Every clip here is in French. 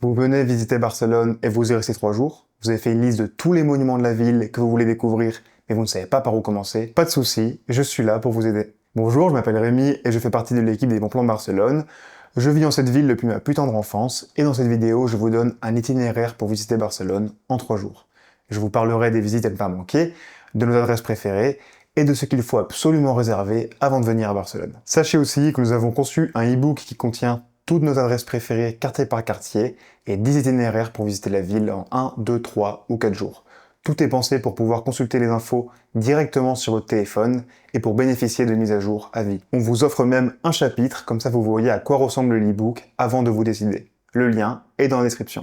Vous venez visiter Barcelone et vous y restez 3 jours. Vous avez fait une liste de tous les monuments de la ville que vous voulez découvrir, mais vous ne savez pas par où commencer. Pas de souci, je suis là pour vous aider. Bonjour, je m'appelle Rémi et je fais partie de l'équipe des Bons Plans de Barcelone. Je vis en cette ville depuis ma plus tendre enfance et dans cette vidéo, je vous donne un itinéraire pour visiter Barcelone en 3 jours. Je vous parlerai des visites à ne pas manquer, de nos adresses préférées et de ce qu'il faut absolument réserver avant de venir à Barcelone. Sachez aussi que nous avons conçu un e-book qui contient toutes nos adresses préférées quartier par quartier et 10 itinéraires pour visiter la ville en 1, 2, 3 ou 4 jours. Tout est pensé pour pouvoir consulter les infos directement sur votre téléphone et pour bénéficier de mises à jour à vie. On vous offre même un chapitre, comme ça vous voyez à quoi ressemble l'e-book avant de vous décider. Le lien est dans la description.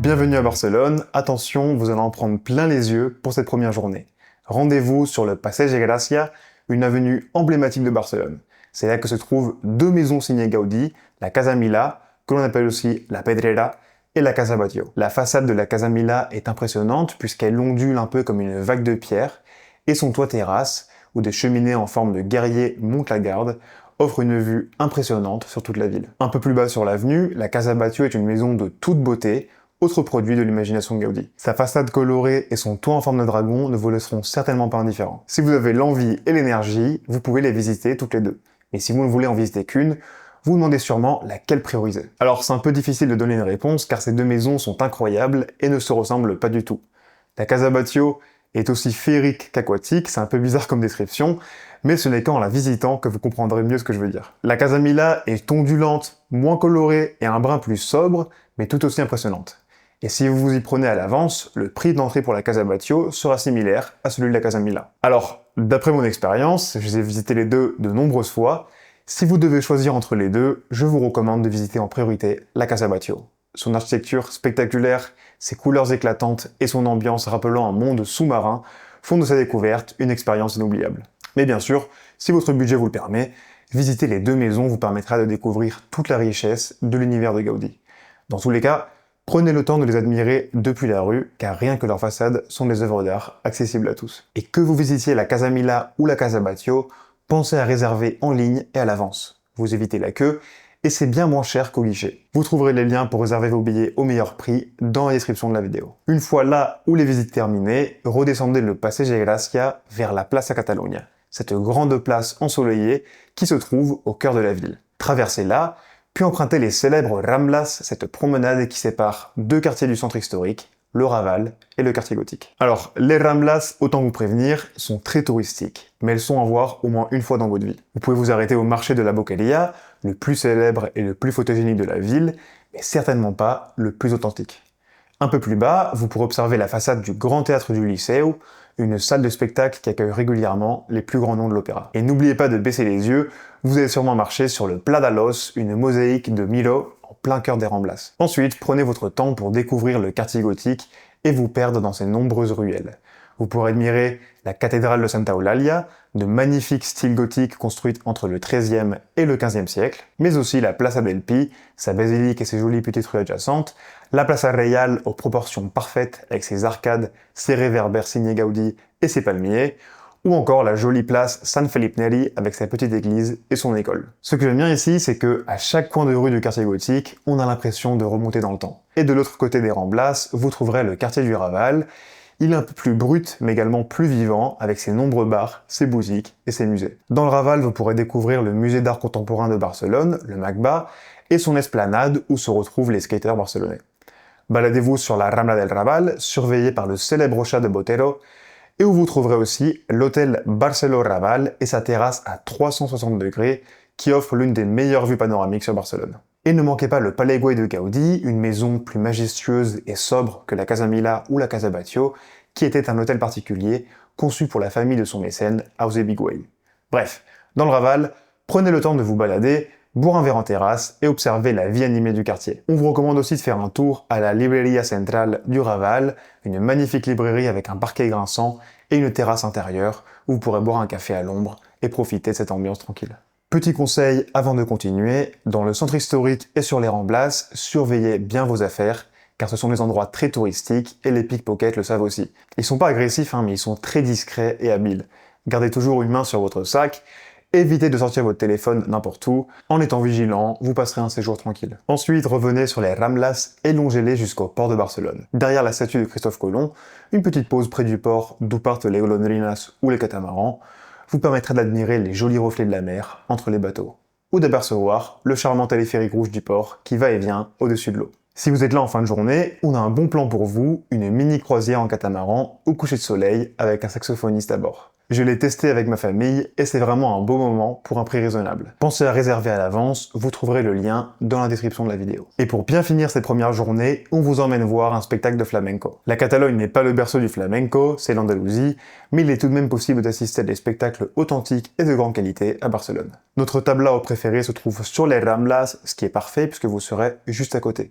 Bienvenue à Barcelone, attention, vous allez en prendre plein les yeux pour cette première journée. Rendez-vous sur le Passeig de Gràcia, une avenue emblématique de Barcelone. C'est là que se trouvent 2 maisons signées Gaudí, la Casa Milà, que l'on appelle aussi la Pedrera, et la Casa Batlló. La façade de la Casa Milà est impressionnante puisqu'elle ondule un peu comme une vague de pierre, et son toit terrasse, où des cheminées en forme de guerrier montent la garde, offrent une vue impressionnante sur toute la ville. Un peu plus bas sur l'avenue, la Casa Batlló est une maison de toute beauté, autre produit de l'imagination de Gaudí. Sa façade colorée et son toit en forme de dragon ne vous laisseront certainement pas indifférents. Si vous avez l'envie et l'énergie, vous pouvez les visiter toutes les deux. Mais si vous ne voulez en visiter qu'une, vous demandez sûrement laquelle prioriser. Alors c'est un peu difficile de donner une réponse car ces 2 maisons sont incroyables et ne se ressemblent pas du tout. La Casa Batlló est aussi féerique qu'aquatique, c'est un peu bizarre comme description, mais ce n'est qu'en la visitant que vous comprendrez mieux ce que je veux dire. La Casa Milà est ondulante, moins colorée et un brin plus sobre, mais tout aussi impressionnante. Et si vous vous y prenez à l'avance, le prix d'entrée pour la Casa Batlló sera similaire à celui de la Casa Milà. Alors, d'après mon expérience, je les ai visités les deux de nombreuses fois, si vous devez choisir entre les deux, je vous recommande de visiter en priorité la Casa Batlló. Son architecture spectaculaire, ses couleurs éclatantes et son ambiance rappelant un monde sous-marin font de sa découverte une expérience inoubliable. Mais bien sûr, si votre budget vous le permet, visiter les 2 maisons vous permettra de découvrir toute la richesse de l'univers de Gaudí. Dans tous les cas, prenez le temps de les admirer depuis la rue, car rien que leurs façades sont des œuvres d'art accessibles à tous. Et que vous visitiez la Casa Milà ou la Casa Batlló, pensez à réserver en ligne et à l'avance. Vous évitez la queue, et c'est bien moins cher qu'au guichet. Vous trouverez les liens pour réserver vos billets au meilleur prix dans la description de la vidéo. Une fois là où les visites terminées, redescendez le Passeig de Gràcia vers la Plaça Catalunya, cette grande place ensoleillée qui se trouve au cœur de la ville. Traversez-la, puis empruntez les célèbres Ramblas, cette promenade qui sépare 2 quartiers du centre historique, le Raval et le quartier gothique. Alors, les Ramblas, autant vous prévenir, sont très touristiques, mais elles sont à voir au moins une fois dans votre vie. Vous pouvez vous arrêter au marché de la Boqueria, le plus célèbre et le plus photogénique de la ville, mais certainement pas le plus authentique. Un peu plus bas, vous pourrez observer la façade du Grand Théâtre du Liceu, une salle de spectacle qui accueille régulièrement les plus grands noms de l'opéra. Et n'oubliez pas de baisser les yeux, vous allez sûrement marcher sur le Pla d'Alos, une mosaïque de Milo en plein cœur des Ramblas. Ensuite, prenez votre temps pour découvrir le quartier gothique et vous perdre dans ses nombreuses ruelles. Vous pourrez admirer la cathédrale de Santa Eulalia, de magnifiques styles gothiques construites entre le XIIIe et le XVe siècle, mais aussi la Plaça del Pi, sa basilique et ses jolies petites rues adjacentes, la Plaça Reial aux proportions parfaites avec ses arcades, ses réverbères signés Gaudí et ses palmiers, ou encore la jolie place San Felipe Neri avec sa petite église et son école. Ce que j'aime bien ici, c'est que à chaque coin de rue du quartier gothique, on a l'impression de remonter dans le temps. Et de l'autre côté des Ramblas, vous trouverez le quartier du Raval. Il est un peu plus brut, mais également plus vivant, avec ses nombreux bars, ses boutiques et ses musées. Dans le Raval, vous pourrez découvrir le musée d'art contemporain de Barcelone, le MACBA, et son esplanade où se retrouvent les skateurs barcelonais. Baladez-vous sur la Rambla del Raval, surveillée par le célèbre chat de Botero, et où vous trouverez aussi l'hôtel Barceló Raval et sa terrasse à 360 degrés qui offre l'une des meilleures vues panoramiques sur Barcelone. Et ne manquez pas le Palais Güell de Gaudí, une maison plus majestueuse et sobre que la Casa Milà ou la Casa Batlló, qui était un hôtel particulier conçu pour la famille de son mécène, Eusebi Güell. Bref, dans le Raval, prenez le temps de vous balader, boire un verre en terrasse et observer la vie animée du quartier. On vous recommande aussi de faire un tour à la Libreria Central du Raval, une magnifique librairie avec un parquet grinçant et une terrasse intérieure où vous pourrez boire un café à l'ombre et profiter de cette ambiance tranquille. Petit conseil avant de continuer, dans le centre historique et sur les Ramblas, surveillez bien vos affaires, car ce sont des endroits très touristiques et les pickpockets le savent aussi. Ils sont pas agressifs, mais ils sont très discrets et habiles. Gardez toujours une main sur votre sac Évitez de sortir votre téléphone n'importe où. En étant vigilant, vous passerez un séjour tranquille. Ensuite, revenez sur les Ramblas et longez-les jusqu'au port de Barcelone. Derrière la statue de Christophe Colomb, une petite pause près du port d'où partent les golondrinas ou les catamarans vous permettra d'admirer les jolis reflets de la mer entre les bateaux. Ou d'apercevoir le charmant téléphérique rouge du port qui va et vient au-dessus de l'eau. Si vous êtes là en fin de journée, on a un bon plan pour vous, une mini croisière en catamaran au coucher de soleil avec un saxophoniste à bord. Je l'ai testé avec ma famille et c'est vraiment un beau moment pour un prix raisonnable. Pensez à réserver à l'avance, vous trouverez le lien dans la description de la vidéo. Et pour bien finir cette première journée, on vous emmène voir un spectacle de flamenco. La Catalogne n'est pas le berceau du flamenco, c'est l'Andalousie, mais il est tout de même possible d'assister à des spectacles authentiques et de grande qualité à Barcelone. Notre tablao préféré se trouve sur les Ramblas, ce qui est parfait puisque vous serez juste à côté.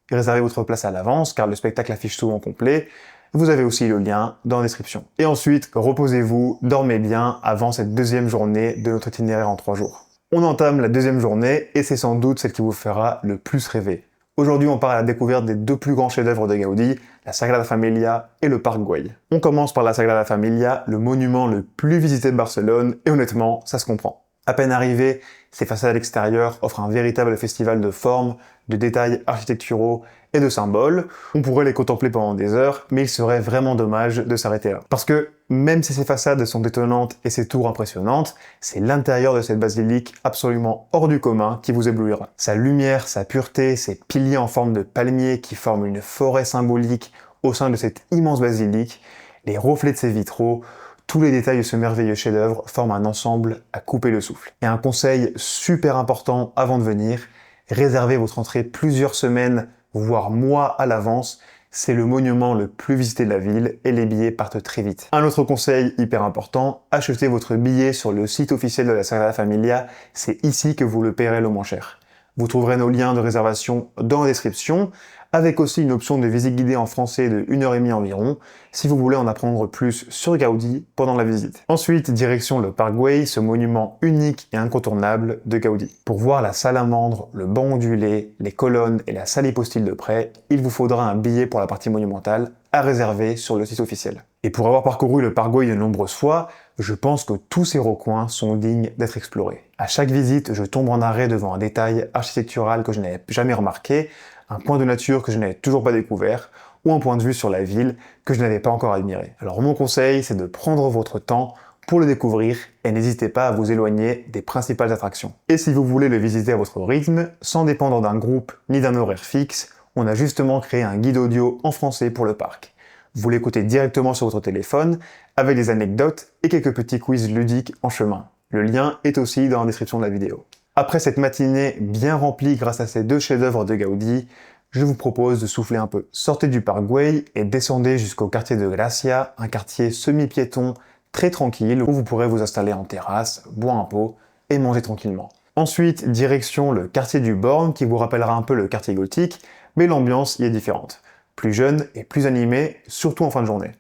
Réservez votre place à l'avance car le spectacle affiche souvent complet. Vous avez aussi le lien dans la description. Et ensuite, reposez-vous, dormez bien avant cette deuxième journée de notre itinéraire en 3 jours. On entame la deuxième journée et c'est sans doute celle qui vous fera le plus rêver. Aujourd'hui, on part à la découverte des 2 plus grands chefs-d'œuvre de Gaudí, la Sagrada Familia et le Parc Güell. On commence par la Sagrada Familia, le monument le plus visité de Barcelone, et honnêtement, ça se comprend. À peine arrivé, ses façades extérieures offrent un véritable festival de formes, de détails architecturaux et de symboles. On pourrait les contempler pendant des heures, mais il serait vraiment dommage de s'arrêter là. Parce que, même si ses façades sont étonnantes et ses tours impressionnantes, c'est l'intérieur de cette basilique absolument hors du commun qui vous éblouira. Sa lumière, sa pureté, ses piliers en forme de palmier qui forment une forêt symbolique au sein de cette immense basilique, les reflets de ses vitraux, tous les détails de ce merveilleux chef-d'œuvre forment un ensemble à couper le souffle. Et un conseil super important avant de venir, réservez votre entrée plusieurs semaines, voire mois à l'avance. C'est le monument le plus visité de la ville et les billets partent très vite. Un autre conseil hyper important, achetez votre billet sur le site officiel de la Sagrada Familia, c'est ici que vous le paierez le moins cher. Vous trouverez nos liens de réservation dans la description, avec aussi une option de visite guidée en français de 1h30 environ, si vous voulez en apprendre plus sur Gaudí pendant la visite. Ensuite, direction le Parc Güell, ce monument unique et incontournable de Gaudí. Pour voir la salamandre, le banc ondulé, les colonnes et la salle hypostyle de près, il vous faudra un billet pour la partie monumentale à réserver sur le site officiel. Et pour avoir parcouru le Parc Güell de nombreuses fois, je pense que tous ces recoins sont dignes d'être explorés. À chaque visite, je tombe en arrêt devant un détail architectural que je n'avais jamais remarqué, un point de nature que je n'avais toujours pas découvert, ou un point de vue sur la ville que je n'avais pas encore admiré. Alors mon conseil, c'est de prendre votre temps pour le découvrir et n'hésitez pas à vous éloigner des principales attractions. Et si vous voulez le visiter à votre rythme, sans dépendre d'un groupe ni d'un horaire fixe, on a justement créé un guide audio en français pour le parc. Vous l'écoutez directement sur votre téléphone, avec des anecdotes et quelques petits quiz ludiques en chemin. Le lien est aussi dans la description de la vidéo. Après cette matinée bien remplie grâce à ces 2 chefs-d'œuvre de Gaudí, je vous propose de souffler un peu. Sortez du Parc Güell et descendez jusqu'au quartier de Gracia, un quartier semi-piéton très tranquille où vous pourrez vous installer en terrasse, boire un pot et manger tranquillement. Ensuite, direction le quartier du Born qui vous rappellera un peu le quartier gothique, mais l'ambiance y est différente. Plus jeune et plus animée, surtout en fin de journée.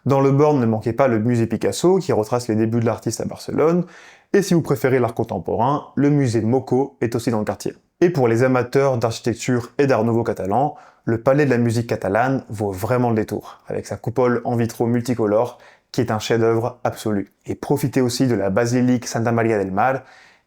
Dans le Born, ne manquez pas le musée Picasso qui retrace les débuts de l'artiste à Barcelone, et si vous préférez l'art contemporain, le musée Moco est aussi dans le quartier. Et pour les amateurs d'architecture et d'art nouveau catalan, le palais de la musique catalane vaut vraiment le détour, avec sa coupole en vitraux multicolores qui est un chef-d'œuvre absolu. Et profitez aussi de la basilique Santa Maria del Mar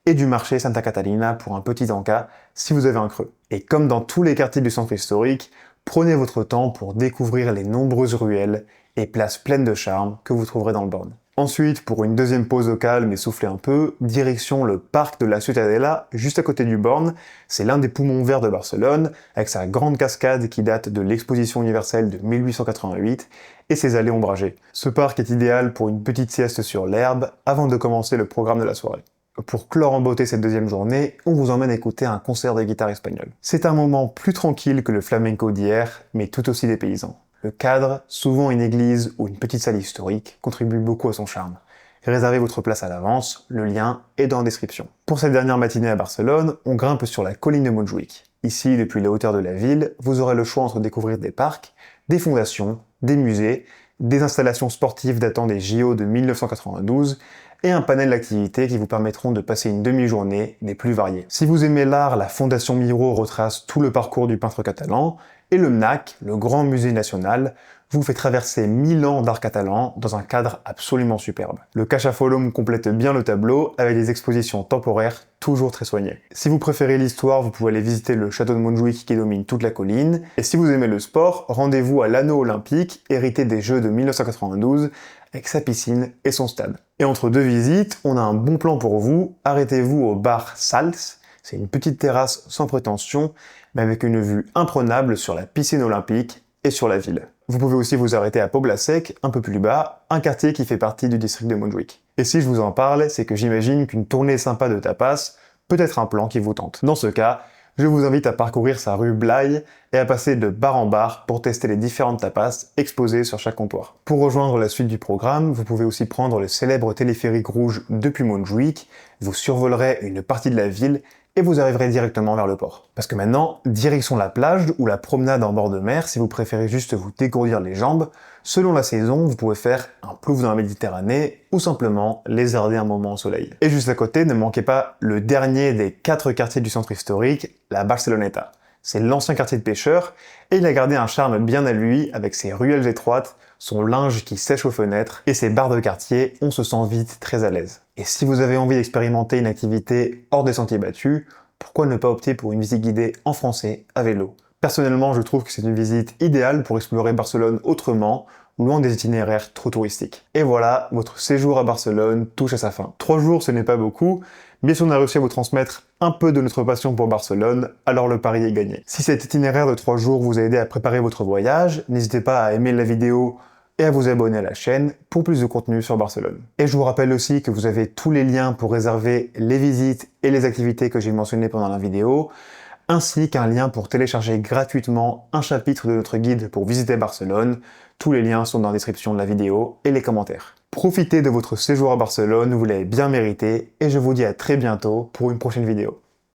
et du marché Santa Catalina pour un petit encas si vous avez un creux. Et comme dans tous les quartiers du centre historique, prenez votre temps pour découvrir les nombreuses ruelles et places pleines de charme que vous trouverez dans le Born. Ensuite, pour une deuxième pause au calme et souffler un peu, direction le parc de la Ciutadella, juste à côté du Born. C'est l'un des poumons verts de Barcelone, avec sa grande cascade qui date de l'exposition universelle de 1888 et ses allées ombragées. Ce parc est idéal pour une petite sieste sur l'herbe avant de commencer le programme de la soirée. Pour clore en beauté cette deuxième journée, on vous emmène écouter un concert de guitare espagnole. C'est un moment plus tranquille que le flamenco d'hier, mais tout aussi dépaysant. Le cadre, souvent une église ou une petite salle historique, contribue beaucoup à son charme. Réservez votre place à l'avance, le lien est dans la description. Pour cette dernière matinée à Barcelone, on grimpe sur la colline de Montjuïc. Ici, depuis les hauteurs de la ville, vous aurez le choix entre découvrir des parcs, des fondations, des musées, des installations sportives datant des JO de 1992 et un panel d'activités qui vous permettront de passer une demi-journée des plus variées. Si vous aimez l'art, la Fondation Miró retrace tout le parcours du peintre catalan, et le MNAC, le Grand Musée National, vous fait traverser 1000 ans d'art catalan dans un cadre absolument superbe. Le Cacha Folom complète bien le tableau avec des expositions temporaires toujours très soignées. Si vous préférez l'histoire, vous pouvez aller visiter le château de Montjuïc qui domine toute la colline. Et si vous aimez le sport, rendez-vous à l'Anneau Olympique, hérité des Jeux de 1992, avec sa piscine et son stade. Et entre deux visites, on a un bon plan pour vous. Arrêtez-vous au bar Sals. C'est une petite terrasse sans prétention, mais avec une vue imprenable sur la piscine olympique et sur la ville. Vous pouvez aussi vous arrêter à Poblasec, un peu plus bas, un quartier qui fait partie du district de Montjuïc. Et si je vous en parle, c'est que j'imagine qu'une tournée sympa de tapas peut être un plan qui vous tente. Dans ce cas, je vous invite à parcourir sa rue Blaye et à passer de bar en bar pour tester les différentes tapas exposées sur chaque comptoir. Pour rejoindre la suite du programme, vous pouvez aussi prendre le célèbre téléphérique rouge depuis Montjuïc, vous survolerez une partie de la ville et vous arriverez directement vers le port. Parce que maintenant, direction la plage ou la promenade en bord de mer si vous préférez juste vous dégourdir les jambes. Selon la saison, vous pouvez faire un plouf dans la Méditerranée ou simplement lézarder un moment au soleil. Et juste à côté, ne manquez pas le dernier des 4 quartiers du centre historique, la Barceloneta. C'est l'ancien quartier de pêcheurs et il a gardé un charme bien à lui avec ses ruelles étroites, son linge qui sèche aux fenêtres et ses bars de quartier, on se sent vite très à l'aise. Et si vous avez envie d'expérimenter une activité hors des sentiers battus, pourquoi ne pas opter pour une visite guidée en français à vélo? Personnellement, je trouve que c'est une visite idéale pour explorer Barcelone autrement, loin des itinéraires trop touristiques. Et voilà, votre séjour à Barcelone touche à sa fin. 3 jours, ce n'est pas beaucoup, mais si on a réussi à vous transmettre un peu de notre passion pour Barcelone, alors le pari est gagné. Si cet itinéraire de 3 jours vous a aidé à préparer votre voyage, n'hésitez pas à aimer la vidéo et à vous abonner à la chaîne pour plus de contenu sur Barcelone. Et je vous rappelle aussi que vous avez tous les liens pour réserver les visites et les activités que j'ai mentionnées pendant la vidéo, ainsi qu'un lien pour télécharger gratuitement un chapitre de notre guide pour visiter Barcelone. Tous les liens sont dans la description de la vidéo et les commentaires. Profitez de votre séjour à Barcelone, vous l'avez bien mérité, et je vous dis à très bientôt pour une prochaine vidéo.